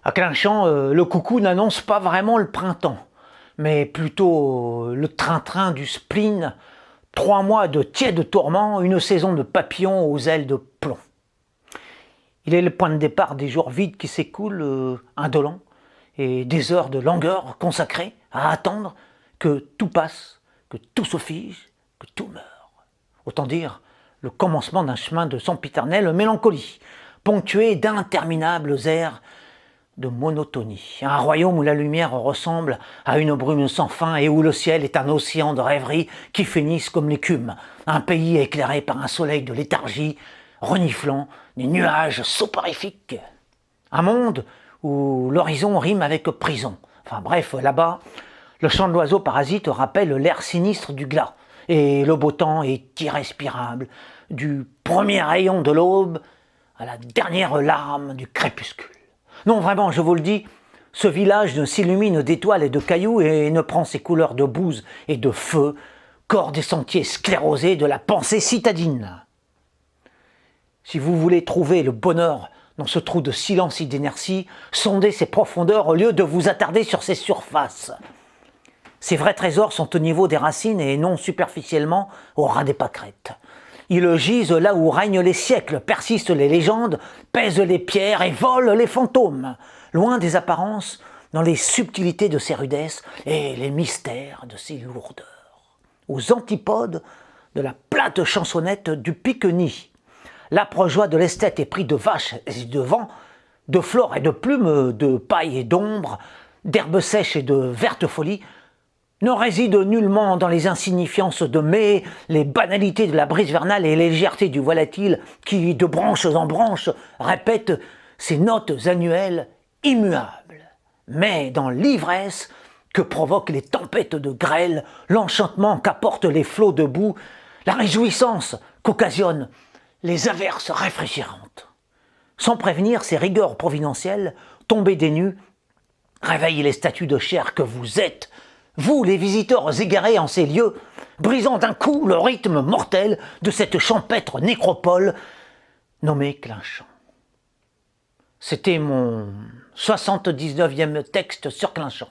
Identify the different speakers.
Speaker 1: À Clinchamp, le coucou n'annonce pas vraiment le printemps, mais plutôt le train-train du spleen, 3 mois de tiède tourment, une saison de papillons aux ailes de plomb. Il est le point de départ des jours vides qui s'écoulent, indolents, et des heures de langueur consacrées à attendre que tout passe, que tout se fige, que tout meure. Autant dire le commencement d'un chemin de sempiternelle mélancolie, ponctué d'interminables airs de monotonie. Un royaume où la lumière ressemble à une brume sans fin et où le ciel est un océan de rêveries qui finissent comme l'écume. Un pays éclairé par un soleil de léthargie, reniflant des nuages soporifiques. Un monde où l'horizon rime avec prison. Enfin bref, là-bas, le chant de l'oiseau parasite rappelle l'air sinistre du glas. Et le beau temps est irrespirable, du premier rayon de l'aube à la dernière larme du crépuscule. Non, vraiment, je vous le dis, ce village ne s'illumine d'étoiles et de cailloux et ne prend ses couleurs de bouse et de feu qu'hors des sentiers sclérosés de la pensée citadine. Si vous voulez trouver le bonheur dans ce trou de silence et d'inertie, sondez ses profondeurs au lieu de vous attarder sur ses surfaces. Ces vrais trésors sont au niveau des racines et non superficiellement au ras des pâquerettes. Ils gisent là où règnent les siècles, persistent les légendes, pèsent les pierres et volent les fantômes, loin des apparences, dans les subtilités de ses rudesses et les mystères de ses lourdeurs. Aux antipodes de la plate chansonnette du pique-nid, l'âpre joie de l'esthète est pris de vaches et de vent, de flore et de plumes, de paille et d'ombre, d'herbes sèches et de vertes folies, ne réside nullement dans les insignifiances de mai, les banalités de la brise vernale et les légèretés du volatile qui, de branche en branche, répète ses notes annuelles immuables. Mais dans l'ivresse que provoquent les tempêtes de grêle, l'enchantement qu'apportent les flots de boue, la réjouissance qu'occasionnent les averses rafraîchirantes. Sans prévenir ces rigueurs providentielles, tombées des nues, réveillent les statues de chair que vous êtes, vous, les visiteurs égarés en ces lieux, brisant d'un coup le rythme mortel de cette champêtre nécropole nommée Clinchamp. C'était mon 79e texte sur Clinchamp.